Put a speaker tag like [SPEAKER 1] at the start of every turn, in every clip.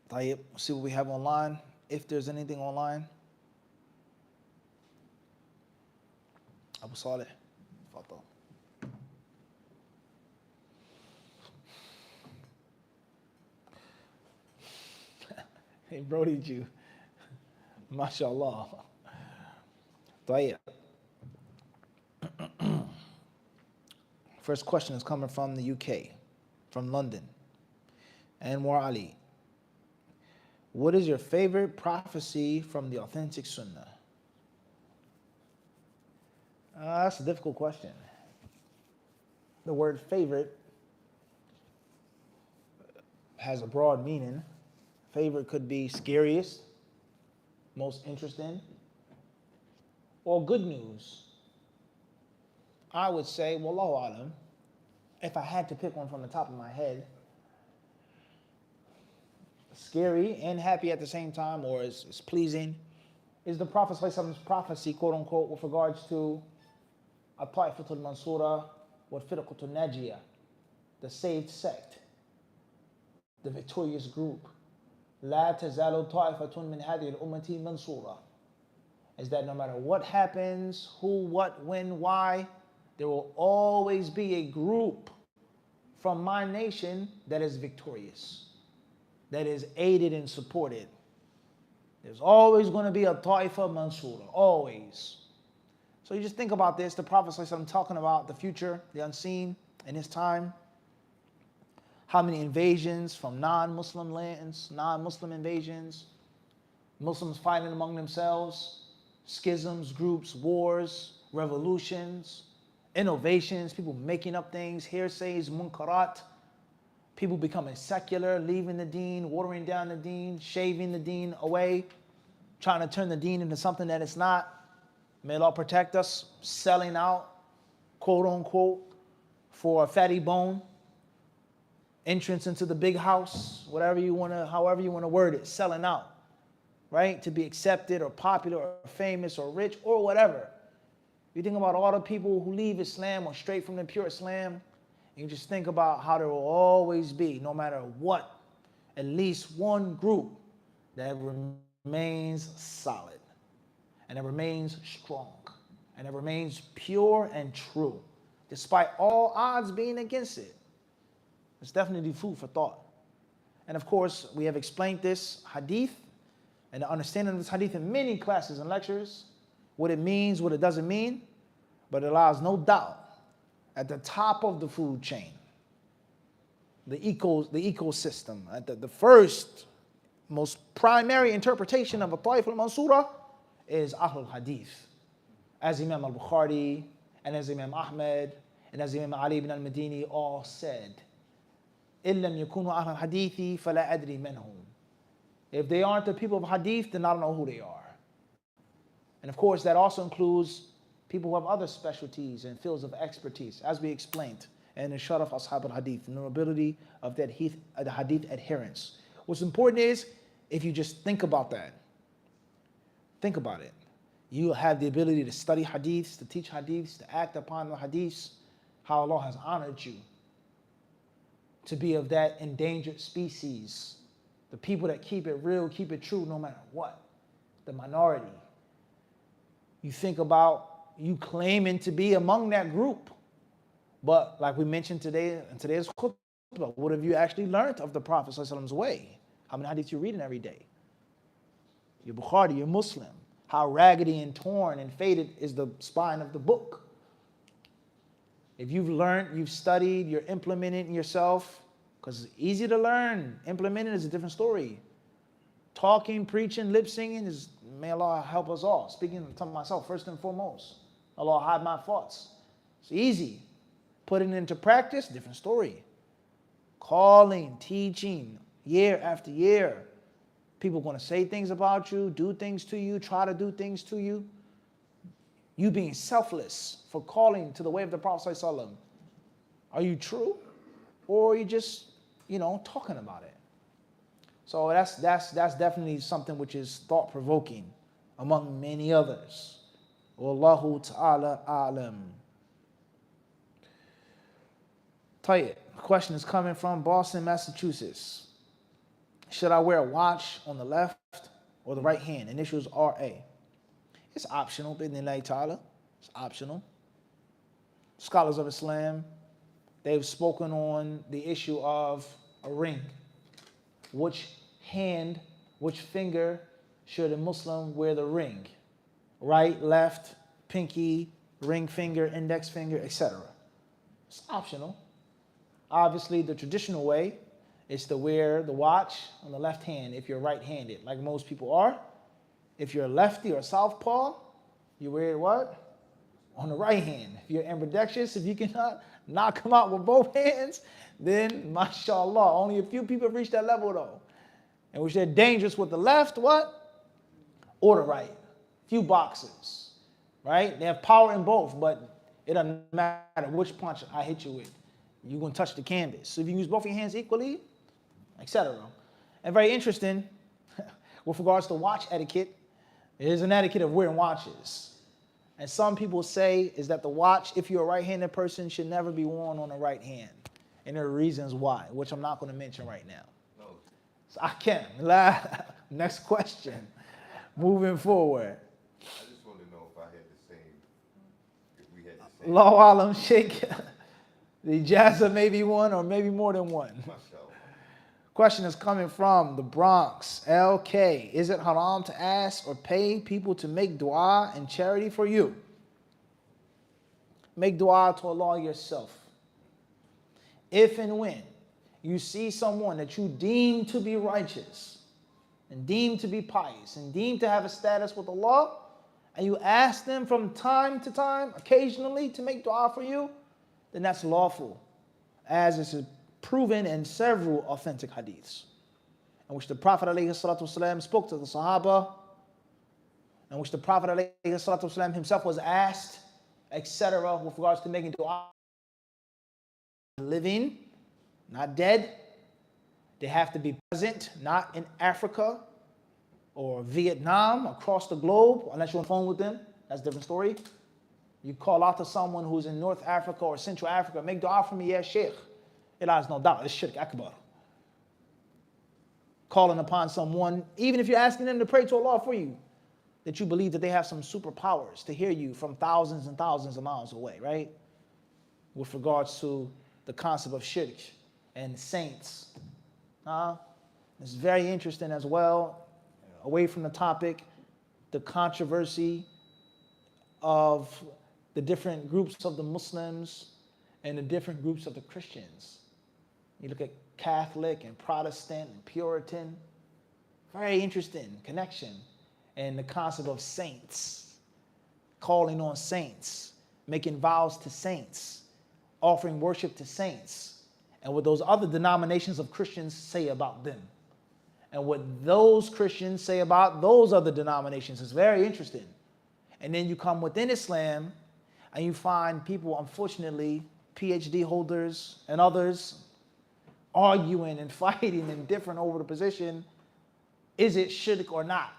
[SPEAKER 1] طيب, see what we have online. If there's anything online. Abu Saleh. Tfaddal. Hey, Brody Jew. MashaAllah. طيب. First question is coming from the UK, from London. Anwar Ali. What is your favorite prophecy from the authentic Sunnah? That's a difficult question. The word favorite has a broad meaning. Favorite could be scariest, most interesting, or good news. I would say, wallahu alam, if I had to pick one from the top of my head, scary and happy at the same time, or is pleasing, is the Prophet's prophecy, quote unquote, with regards to At-Ta'ifatul Mansura wa Firqatul Najiyah, the saved sect, the victorious group. La tazalu ta'ifatun min hadhihi al-ummati mansura. Is that no matter what happens, who, what, when, why, there will always be a group from my nation that is victorious, that is aided and supported. There's always going to be a ta'ifa mansura, always. So you just think about this, the Prophet ﷺ talking about the future, the unseen in his time. How many invasions from non-Muslim lands, non-Muslim invasions, Muslims fighting among themselves, schisms, groups, wars, revolutions, innovations, people making up things, hearsays, munkarat, people becoming secular, leaving the deen, watering down the deen, shaving the deen away, trying to turn the deen into something that it's not. May Allah protect us, selling out, quote unquote, for a fatty bone, entrance into the big house, however you want to word it, selling out, right? To be accepted or popular or famous or rich or whatever. You think about all the people who leave Islam or straight from the pure Islam, you just think about how there will always be, no matter what, at least one group that remains solid, and it remains strong, and it remains pure and true, despite all odds being against it. It's definitely food for thought. And of course, we have explained this hadith and the understanding of this hadith in many classes and lectures, what it means, what it doesn't mean, but it allows no doubt at the top of the food chain, the ecosystem, at the first, most primary interpretation of a Ta'if al-Mansura is Ahlul Hadith, as Imam al-Bukhari and as Imam Ahmed and as Imam Ali ibn al-Madini all said. إِن لَمْ يَكُونُوا أَهْلَ الْحَدِيثِ فَلَا أَدْرِي مَنْ هُمْ. If they aren't the people of Hadith, then I don't know who they are. And of course, that also includes people who have other specialties and fields of expertise, as we explained, and in Sharaf Ashab al-Hadith, the nobility of the Hadith adherence. What's important is, if you just think about that, think about it. You have the ability to study Hadiths, to teach Hadiths, to act upon the Hadiths, how Allah has honored you to be of that endangered species, the people that keep it real, keep it true no matter what, the minority. You think about you claiming to be among that group, but like we mentioned today in today's khutbah, what have you actually learned of the Prophet ﷺ's way? How many hadiths you reading every day? You're Bukhari, you're Muslim. How raggedy and torn and faded is the spine of the book? If you've learned, you've studied, you're implementing yourself, because it's easy to learn. Implementing is a different story. Talking, preaching, lip singing is, may Allah help us all. Speaking to myself first and foremost. Allah hide my thoughts. It's easy. Putting it into practice, different story. Calling, teaching, year after year. People are going to say things about you, do things to you, try to do things to you. You being selfless for calling to the way of the Prophet ﷺ. Are you true? Or are you just, talking about it? So that's definitely something which is thought-provoking among many others. Wallahu ta'ala a'lam. Tayyip. The question is coming from Boston, Massachusetts. Should I wear a watch on the left or the right hand? Initials RA. It's optional, bi'idhnillahi ta'ala. It's optional. Scholars of Islam, they've spoken on the issue of a ring. Which hand, which finger should a Muslim wear the ring? Right, left, pinky, ring finger, index finger, etc. It's optional. Obviously, the traditional way is to wear the watch on the left hand if you're right-handed, like most people are. If you're a lefty or southpaw, you wear it what? On the right hand. If you're ambidextrous, if you cannot knock them out with both hands, then mashallah. Only a few people reach that level though. In which they're dangerous with the left, what? Or the right. Few boxes, right? They have power in both, but it doesn't matter which punch I hit you with. You're going to touch the canvas. So if you use both your hands equally, etc. And very interesting, with regards to watch etiquette, there's an etiquette of wearing watches. And some people say is that the watch, if you're a right-handed person, should never be worn on the right hand. And there are reasons why, which I'm not going to mention right now. No. So I can't. Next question. Moving forward.
[SPEAKER 2] I just want to know if I had the same, if we had the same.
[SPEAKER 1] Allahu alam, Sheikh. The ijaza may be one or maybe more than one.
[SPEAKER 2] Myself.
[SPEAKER 1] Question is coming from the Bronx, LK. Is it haram to ask or pay people to make dua and charity for you? Make dua to Allah yourself. If and when you see someone that you deem to be righteous and deem to be pious and deem to have a status with Allah, and you ask them from time to time, occasionally, to make dua for you, then that's lawful, as is proven in several authentic hadiths, in which the Prophet ﷺ spoke to the Sahaba, in which the Prophet ﷺ himself was asked, etc., with regards to making dua. Living, not dead. They have to be present, not in Africa or Vietnam, across the globe, unless you're on the phone with them. That's a different story. You call out to someone who's in North Africa or Central Africa, make dua for me, yeah, Sheikh. It has no doubt, it's Shirk Akbar. Calling upon someone, even if you're asking them to pray to Allah for you, that you believe that they have some superpowers to hear you from thousands and thousands of miles away, right? With regards to the concept of Shirk and saints. It's very interesting as well, away from the topic, the controversy of the different groups of the Muslims and the different groups of the Christians. You look at Catholic and Protestant and Puritan. Very interesting connection. And the concept of saints, calling on saints, making vows to saints, offering worship to saints, and what those other denominations of Christians say about them. And what those Christians say about those other denominations is very interesting. And then you come within Islam and you find people, unfortunately, PhD holders and others, arguing and fighting and different over the position. Is it shirk or not?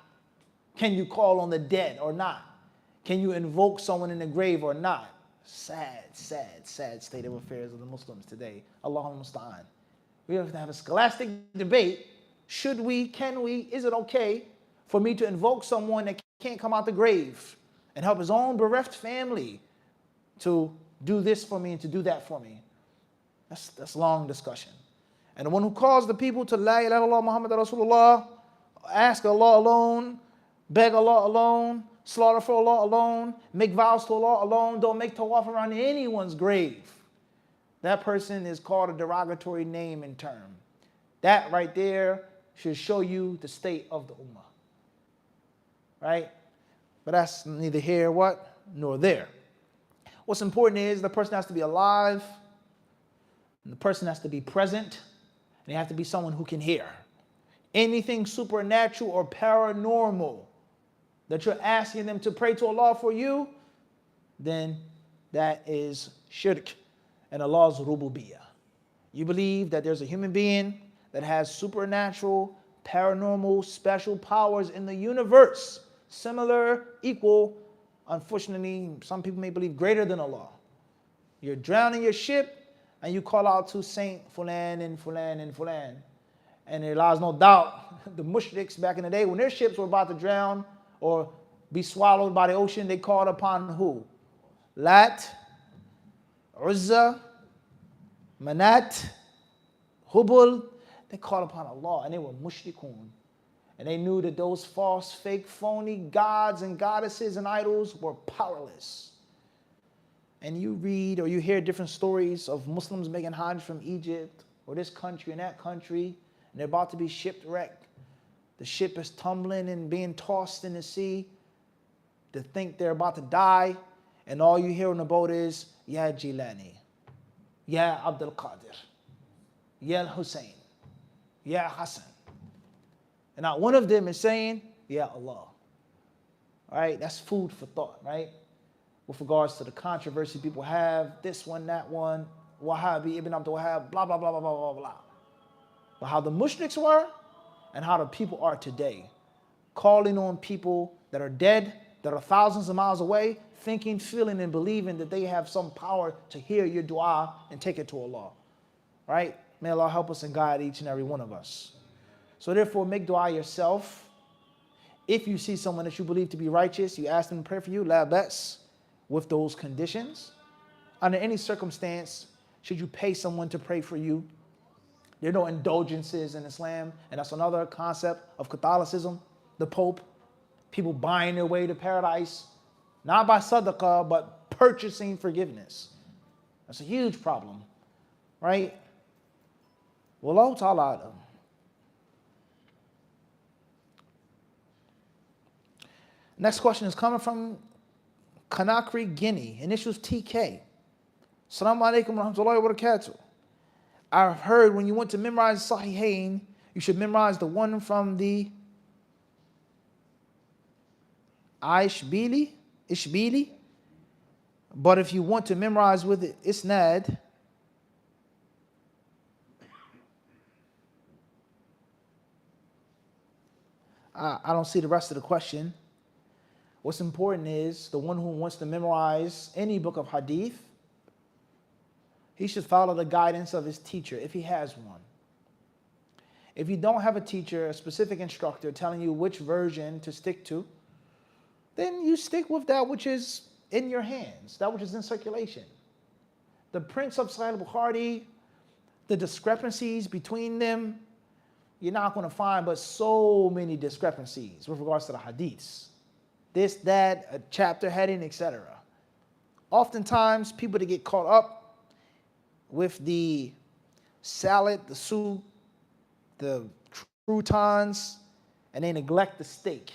[SPEAKER 1] Can you call on the dead or not? Can you invoke someone in the grave or not? Sad, sad, sad state of affairs of the Muslims today. Allahumma musta'an. We have to have a scholastic debate. Should we, can we, is it okay for me to invoke someone that can't come out the grave and help his own bereft family to do this for me and to do that for me? That's long discussion. And the one who calls the people to La ilaha illallah Muhammad Rasulullah, ask Allah alone, beg Allah alone, slaughter for Allah alone, make vows to Allah alone, don't make tawaf around anyone's grave. That person is called a derogatory name and term. That right there should show you the state of the ummah. Right? But that's neither here what nor there. What's important is the person has to be alive, and the person has to be present, and they have to be someone who can hear. Anything supernatural or paranormal that you're asking them to pray to Allah for you, then that is shirk and Allah's rububiyyah. You believe that there's a human being that has supernatural, paranormal, special powers in the universe, similar, equal, unfortunately, some people may believe greater than Allah. You're drowning your ship and you call out to Saint Fulan and Fulan and Fulan. And there lies no doubt, the mushriks back in the day, when their ships were about to drown or be swallowed by the ocean, they called upon who? Lat, Uzza, Manat, Hubal. They called upon Allah, and they were mushrikun. And they knew that those false, fake, phony gods and goddesses and idols were powerless. And you read or you hear different stories of Muslims making hajj from Egypt or this country and that country, and they're about to be shipwrecked. The ship is tumbling and being tossed in the sea. They think they're about to die, and all you hear on the boat is, Ya Jilani, Ya Abdul Qadir, Ya Hussein, Ya Hassan. And not one of them is saying, Ya Allah. All right, that's food for thought, right? With regards to the controversy people have, this one, that one, Wahhabi, Ibn Abdul Wahhab, blah, blah, blah, blah, blah, blah, blah. But how the mushriks were and how the people are today, calling on people that are dead, that are thousands of miles away, thinking, feeling, and believing that they have some power to hear your dua and take it to Allah. Right? May Allah help us and guide each and every one of us. So therefore, make dua yourself. If you see someone that you believe to be righteous, you ask them to pray for you, la bas, with those conditions. Under any circumstance, should you pay someone to pray for you? There are no indulgences in Islam, and that's another concept of Catholicism, the Pope, people buying their way to paradise, not by sadaqah, but purchasing forgiveness. That's a huge problem, right? Wallahu ta'ala a'lam. Next question is coming from Conakry, Guinea. Initials TK. Assalamu alaikum wa rahmatullahi wa barakatuh. I've heard when you want to memorize Sahihain, you should memorize the one from the Ishbili. But if you want to memorize with it, Isnad, I don't see the rest of the question. What's important is the one who wants to memorize any book of Hadith, he should follow the guidance of his teacher if he has one. If you don't have a teacher, a specific instructor telling you which version to stick to, then you stick with that which is in your hands, that which is in circulation. The prints of Sahih al-Bukhari, the discrepancies between them, you're not going to find but so many discrepancies with regards to the hadiths. This, that, a chapter heading, etc. Oftentimes, people that get caught up with the salad, the soup, the croutons, and they neglect the steak.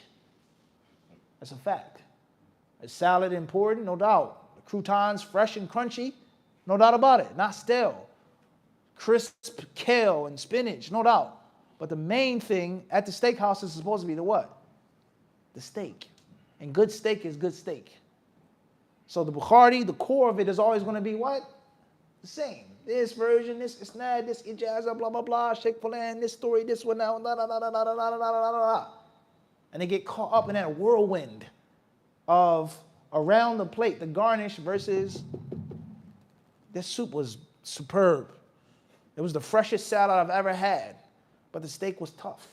[SPEAKER 1] That's a fact. A salad important, no doubt. The croutons fresh and crunchy, no doubt about it. Not stale. Crisp kale and spinach, no doubt. But the main thing at the steakhouse is supposed to be the what? The steak. And good steak is good steak. So the Bukhari, the core of it is always going to be what? The same. This version, this isnad, this ijaza, blah, blah, blah, Sheikh Fulan, this story, this one, now, da, da, da, da, da, da, da, da, da, da. And they get caught up in that whirlwind of around the plate, the garnish versus this soup was superb. It was the freshest salad I've ever had, but the steak was tough.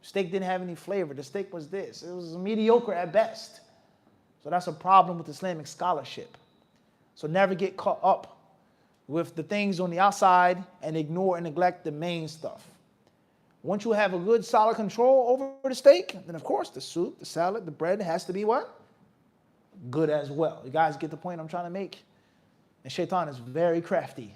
[SPEAKER 1] Steak didn't have any flavor. The steak was this. It was mediocre at best. So that's a problem with Islamic scholarship. So never get caught up with the things on the outside and ignore and neglect the main stuff. Once you have a good solid control over the steak, then of course the soup, the salad, the bread has to be what? Good as well. You guys get the point I'm trying to make? And shaitan is very crafty.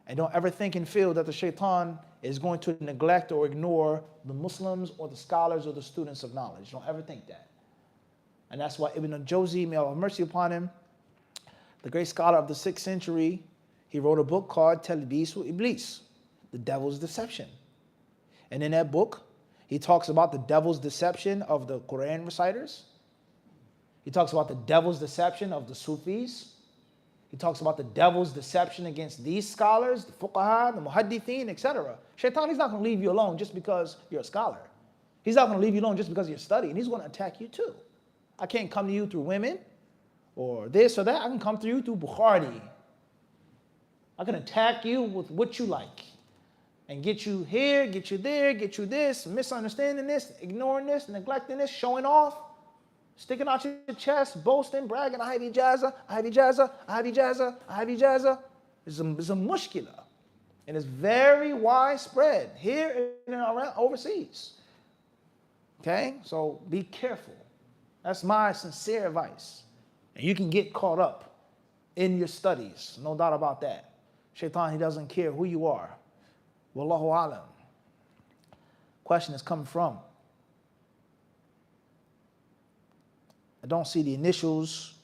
[SPEAKER 1] And don't ever think and feel that the shaitan is going to neglect or ignore the Muslims or the scholars or the students of knowledge. Don't ever think that. And that's why Ibn al-Jawzi, may Allah have mercy upon him, the great scholar of the 6th century, he wrote a book called Talbisu Iblis, the devil's deception. And in that book, he talks about the devil's deception of the Quran reciters. He talks about the devil's deception of the Sufis. He talks about the devil's deception against these scholars, the fuqaha, the muhaddithin, etc. Shaitan, he's not going to leave you alone just because you're a scholar. He's not going to leave you alone just because you're studying. He's going to attack you too. I can't come to you through women or this or that. I can come to you through Bukhari. I can attack you with what you like. and get you here, get you there, get you this, misunderstanding this, ignoring this, neglecting this, showing off, sticking out your chest, boasting, bragging, I have ijazah, I have ijazah, I have ijazah, I have ijazah. It's a mushkila. And it's very widespread here and around overseas. Okay? So be careful. That's my sincere advice. And you can get caught up in your studies. No doubt about that. Shaitan, he doesn't care who you are. Wallahu alam. Question is coming from. I don't see the initials.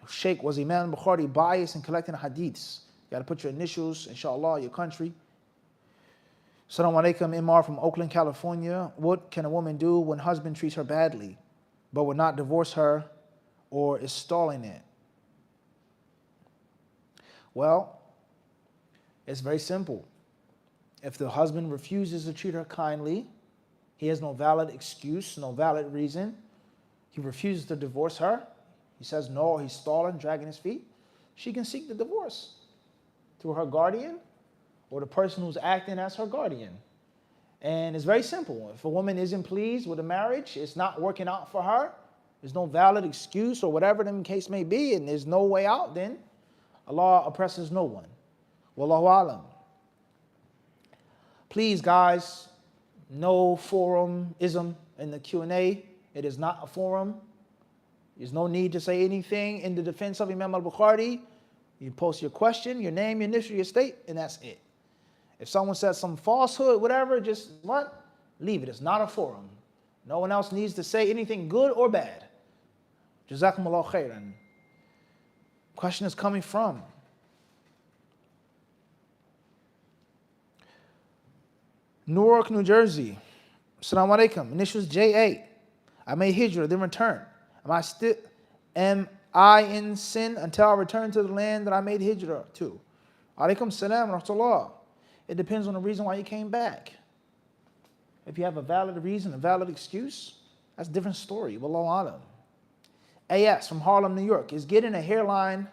[SPEAKER 1] Sheikh, was Imam Bukhari biased in collecting hadiths? You got to put your initials, inshallah, your country. Assalamu alaikum, Imar from Oakland, California. What can a woman do when husband treats her badly, but will not divorce her or is stalling it? Well, it's very simple. If the husband refuses to treat her kindly, he has no valid excuse, no valid reason. He refuses to divorce her. He says no, he's stalling, dragging his feet. She can seek the divorce through her guardian or the person who's acting as her guardian. And it's very simple. If a woman isn't pleased with a marriage, it's not working out for her, there's no valid excuse or whatever the case may be, and there's no way out, then Allah oppresses no one. Wallahu alam. Please, guys, no forumism in the Q&A. It is not a forum. There's no need to say anything in the defense of Imam al-Bukhari. You post your question, your name, your initial, your state, and that's it. If someone says some falsehood, whatever, just what? Leave it. It's not a forum. No one else needs to say anything good or bad. Jazakumullah khairan. Question is coming from Newark, New Jersey. Assalamu alaikum. Initials J.A. I made hijrah, then returned. Am I in sin until I return to the land that I made hijrah to? Alaikum salam wa rahmatullah. It depends on the reason why you came back. If you have a valid reason, a valid excuse, that's a different story. Wallahu alam. A.S. from Harlem, New York. Is getting a hairline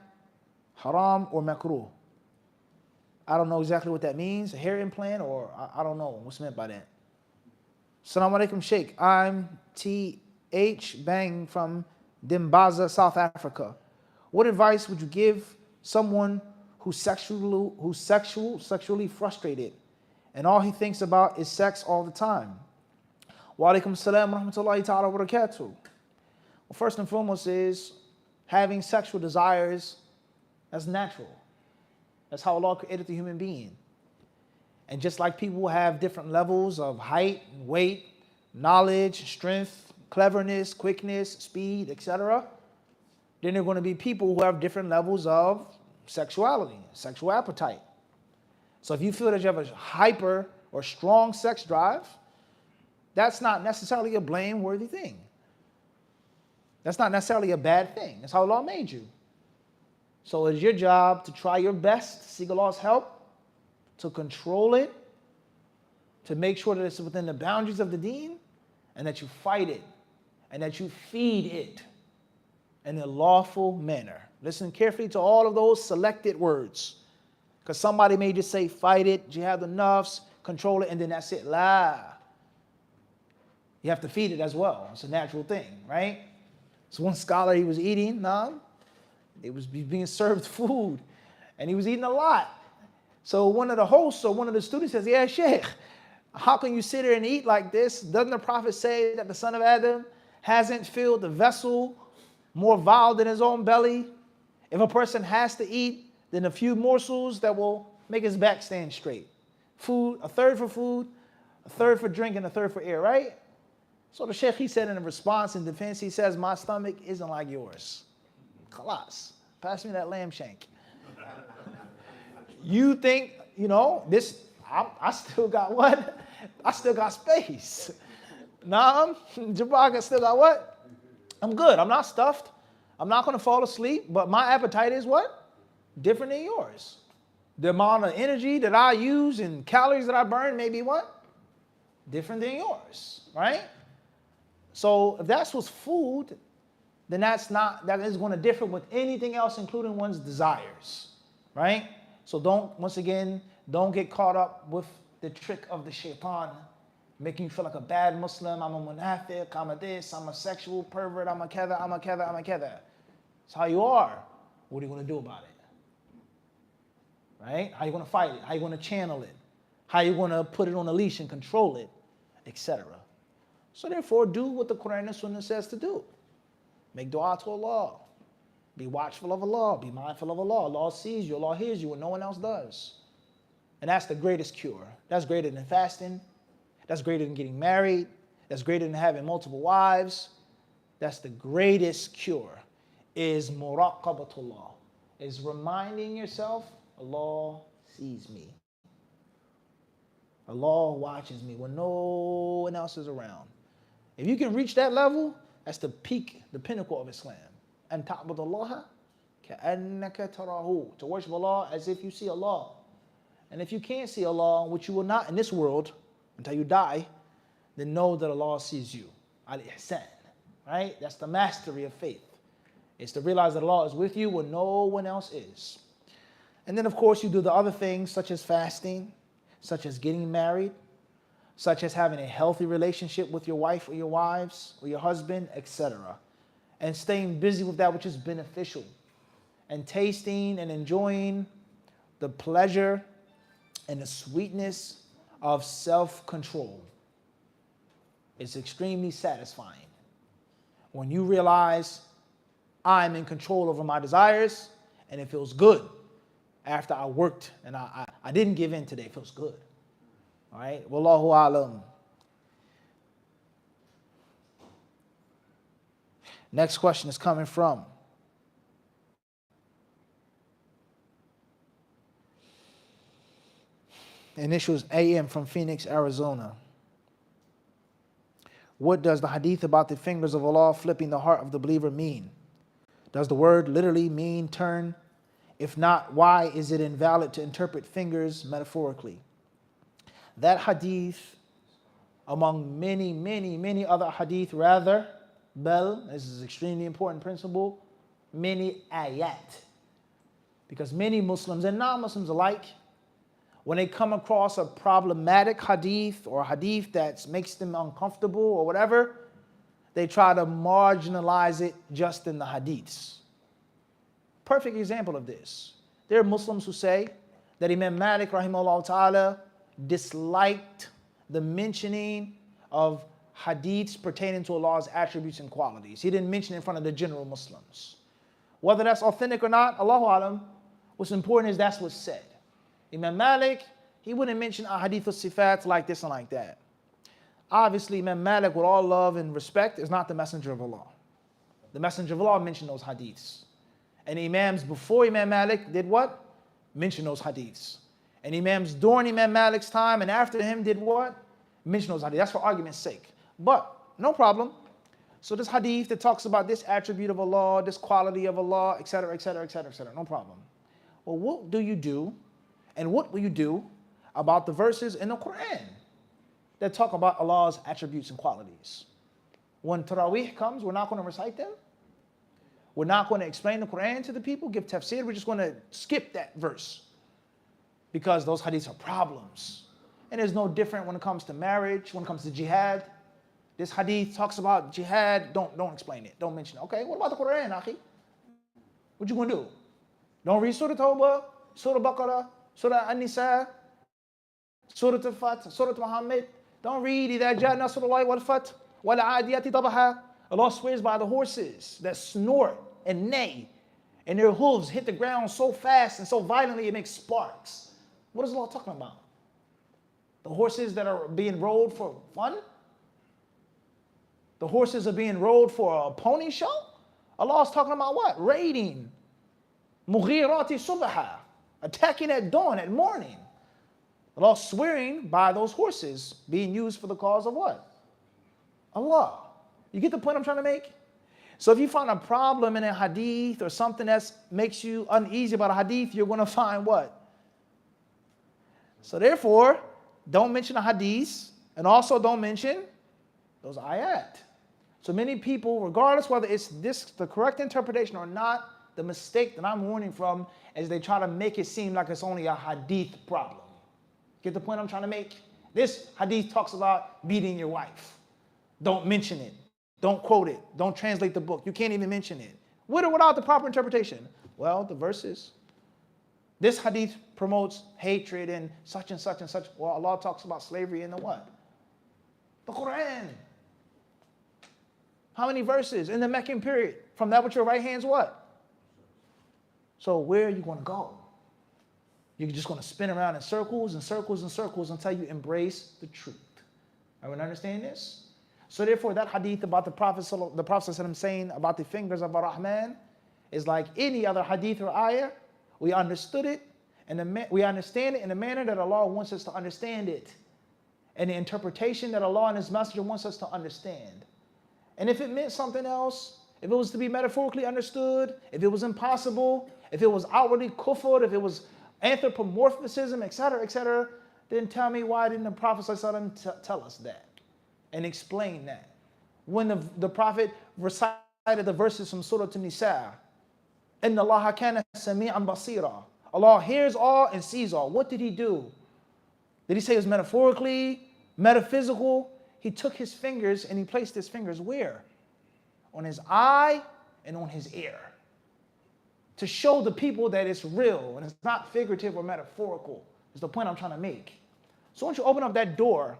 [SPEAKER 1] haram or makruh? I don't know exactly what that means. A hair implant, or I don't know what's meant by that. Assalamu alaikum, Sheikh. I'm T.H. Bang from Dimbaza, South Africa. What advice would you give someone who's sexually frustrated and all he thinks about is sex all the time? Wa alaikum salam wa rahmatullahi ta'ala wa barakatuh. Well, first and foremost is having sexual desires. That's natural. That's how Allah created the human being. And just like people have different levels of height, weight, knowledge, strength, cleverness, quickness, speed, etc., then there are going to be people who have different levels of sexuality, sexual appetite. So if you feel that you have a hyper or strong sex drive, that's not necessarily a blameworthy thing. That's not necessarily a bad thing. That's how Allah made you. So it's your job to try your best to seek Allah's help, to control it, to make sure that it's within the boundaries of the deen, and that you fight it, and that you feed it in a lawful manner. Listen carefully to all of those selected words, because somebody may just say fight it, jihad the nafs, control it, and then that's it. La. You have to feed it as well. It's a natural thing, right? So one scholar, he was eating, he was being served food, and he was eating a lot. So one of the hosts or one of the students says, yeah, Sheikh, how can you sit here and eat like this? Doesn't the Prophet say that the son of Adam hasn't filled the vessel more vile than his own belly? If a person has to eat, then a few morsels that will make his back stand straight. Food, a third for food, a third for drink, and a third for air, right? So the Sheikh, he said in response, in defense, he says, my stomach isn't like yours. Khalas, pass me that lamb shank. You think, this, I still got what? I still got space. Jabbar still got what? I'm good. I'm not stuffed. I'm not going to fall asleep, but my appetite is what? Different than yours. The amount of energy that I use and calories that I burn may be what? Different than yours, right? So if that's what's food, then that is going to differ with anything else, including one's desires, right? So once again, don't get caught up with the trick of the shaitan, making you feel like a bad Muslim. I'm a munafiq, I'm a this, I'm a sexual pervert, I'm a kada, I'm a kada, I'm a kada. It's how you are. What are you going to do about it? Right? How are you going to fight it? How are you going to channel it? How are you going to put it on a leash and control it, etc. So therefore, do what the Quran and Sunnah says to do. Make dua to Allah. Be watchful of Allah. Be mindful of Allah. Allah sees you. Allah hears you when no one else does. And that's the greatest cure. That's greater than fasting. That's greater than getting married. That's greater than having multiple wives. That's the greatest cure, is muraqabatullah, is reminding yourself, Allah sees me. Allah watches me when no one else is around. If you can reach that level, that's the peak, the pinnacle of Islam. And ta'budallaha ka'annaka tarahu, to worship Allah as if you see Allah. And if you can't see Allah, which you will not in this world until you die, then know that Allah sees you. Al-ihsan, right? That's the mastery of faith. It's to realize that Allah is with you when no one else is. And then, of course, you do the other things such as fasting, such as getting married, such as having a healthy relationship with your wife or your wives or your husband, etc. And staying busy with that which is beneficial, and tasting and enjoying the pleasure and the sweetness of self-control. It's extremely satisfying when you realize I'm in control over my desires, and it feels good after I worked and I didn't give in today. It feels good. All right? Wallahu alam. Next question is coming from initials AM from Phoenix, Arizona. What does the hadith about the fingers of Allah flipping the heart of the believer mean? Does the word literally mean turn? If not, why is it invalid to interpret fingers metaphorically? That hadith, among many, many, many other hadith, rather, this is an extremely important principle, many ayat. Because many Muslims and non-Muslims alike, when they come across a problematic hadith or a hadith that makes them uncomfortable or whatever, they try to marginalize it just in the hadiths. Perfect example of this. There are Muslims who say that Imam Malik rahimahullah ta'ala disliked the mentioning of hadiths pertaining to Allah's attributes and qualities. He didn't mention it in front of the general Muslims. Whether that's authentic or not, Allahu alam, what's important is that's what's said. Imam Malik, he wouldn't mention a hadith of sifat like this and like that. Obviously, Imam Malik, with all love and respect, is not the messenger of Allah. The messenger of Allah mentioned those hadiths. And imams before Imam Malik did what? Mention those hadiths. And imams during Imam Malik's time and after him did what? Mention those hadiths. That's for argument's sake. But, no problem. So this hadith that talks about this attribute of Allah, this quality of Allah, etc., etc., etc., etc., no problem. Well, what do you do, and what will you do about the verses in the Quran that talk about Allah's attributes and qualities? When Taraweeh comes, we're not going to recite them. We're not going to explain the Quran to the people, give tafsir. We're just going to skip that verse because those hadiths are problems. And there's no different when it comes to marriage, when it comes to jihad. This hadith talks about jihad. Don't explain it. Don't mention it. Okay, what about the Quran, akhi? What you going to do? Don't read Surah Tawbah, Surah Baqarah, Surah An-Nisa, Surah Al-Fat, Surah Muhammad. Don't read إِذَا جَاءَ نَصْرُ اللَّهِ وَالْفَتْحُ وَالْعَادِيَاتِ ضَبْحًا. Allah swears by the horses that snort and neigh, and their hooves hit the ground so fast and so violently it makes sparks. What is Allah talking about? The horses that are being rode for fun? The horses are being rode for a pony show? Allah is talking about what? Raiding. Mughirati subha. Attacking at dawn, at morning. Allah swearing by those horses being used for the cause of what? Allah. You get the point I'm trying to make? So if you find a problem in a hadith or something that makes you uneasy about a hadith, you're going to find what? So therefore, don't mention the hadith, and also don't mention those ayat. So many people, regardless whether it's this the correct interpretation or not, The mistake that I'm warning from is they try to make it seem like it's only a hadith problem. Get the point I'm trying to make? This hadith talks about beating your wife. Don't mention it. Don't quote it. Don't translate the book. You can't even mention it. With or without the proper interpretation. Well, the verses. This hadith promotes hatred and such and such and such. Well, Allah talks about slavery in the what? The Quran. How many verses in the Meccan period? From that with your right hand's what? So where are you going to go? You're just going to spin around in circles and circles and circles until you embrace the truth. Everyone understand this? So therefore, that hadith about the Prophet saying about the fingers of Ar-Rahman is like any other hadith or ayah. We understood it, and we understand it in the manner that Allah wants us to understand it, and the interpretation that Allah and His Messenger wants us to understand. And if it meant something else, if it was to be metaphorically understood, if it was impossible, if it was outwardly kufr, if it was anthropomorphism, etc., then tell me, why didn't the Prophet ﷺ tell us that and explain that? When the Prophet recited the verses from Surah An-Nisa, Inna Allaha kana sami'an basira. Allah hears all and sees all. What did He do? Did He say it was metaphorically, metaphysical? He took His fingers and He placed His fingers where? On His eye and on His ear. To show the people that it's real and it's not figurative or metaphorical. Is the point I'm trying to make. So once you open up that door,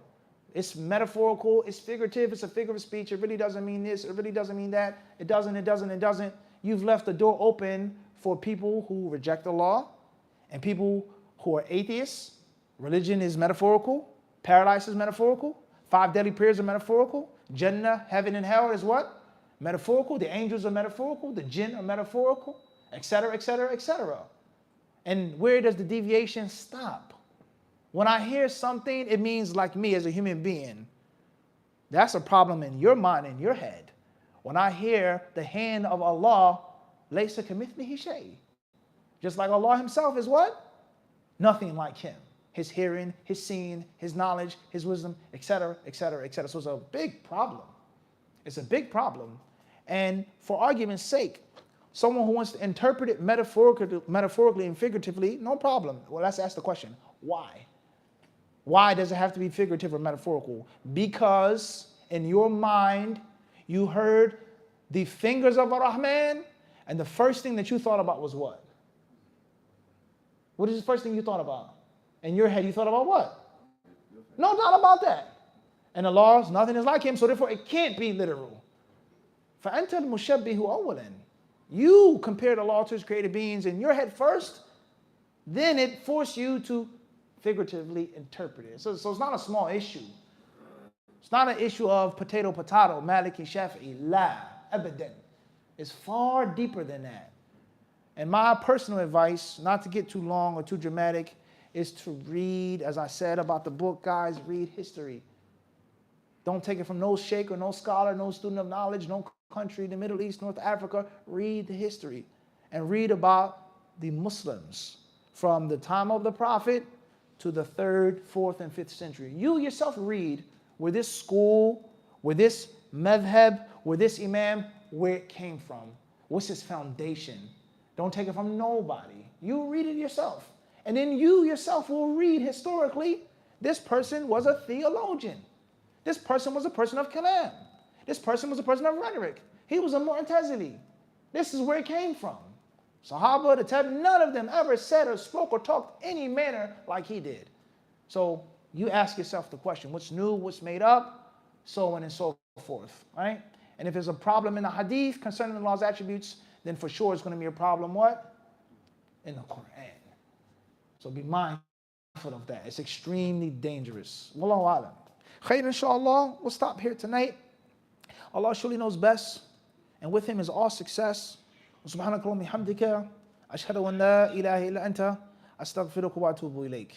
[SPEAKER 1] it's metaphorical, it's figurative, it's a figure of speech, it really doesn't mean this, it really doesn't mean that, it doesn't. You've left the door open for people who reject the law and people who are atheists. Religion is metaphorical, paradise is metaphorical, 5 deadly prayers are metaphorical, Jannah, heaven and hell is what? Metaphorical. The angels are metaphorical, the jinn are metaphorical, etc., etc., etc. And where does the deviation stop? When I hear something, it means like me as a human being. That's a problem in your mind, in your head. When I hear the hand of Allah, laysa kamithlihi shay. Just like Allah Himself is what? Nothing like Him. His hearing, His seeing, His knowledge, His wisdom, etc., etc., etc. So it's a big problem. It's a big problem. And for argument's sake, someone who wants to interpret it metaphorically and figuratively, no problem. Well, let's ask the question, why? Why does it have to be figurative or metaphorical? Because in your mind, you heard the fingers of Ar-Rahman, and the first thing that you thought about was what? What is the first thing you thought about? In your head, you thought about what? No doubt about that. And the laws, nothing is like Him, so therefore it can't be literal. فَأَنْتَ الْمُشَبِّهُ أَوَّلًا. You compare the law to His created beings in your head first, then it forced you to figuratively interpret it. So it's not a small issue. It's not an issue of potato, Maliki, Shafi'i, la, abadan. It's far deeper than that. And my personal advice, not to get too long or too dramatic, is to read, as I said about the book, guys, read history. Don't take it from no sheikh or no scholar, no student of knowledge, no country, the Middle East, North Africa. Read the history and read about the Muslims from the time of the Prophet to the 3rd, 4th, and 5th century. You yourself read where this school, where this madhab, where this imam, where it came from. What's its foundation? Don't take it from nobody. You read it yourself. And then you yourself will read historically, this person was a theologian. This person was a person of kalam. This person was a person of rhetoric. He was a Mu'tazili. This is where it came from. Sahaba, the Tabi, none of them ever said or spoke or talked any manner like he did. So you ask yourself the question, what's new, what's made up, so on and so forth, right? And if there's a problem in the hadith concerning Allah's attributes, then for sure it's going to be a problem, what? In the Quran. So be mindful of that. It's extremely dangerous. Wallahu alam. Khair, inshallah, we'll stop here tonight. Allah surely knows best, and with Him is all success. سبحانك اللهم وبحمدك أشهد أن لا إله إلا أنت أستغفرك وأتوب إليك.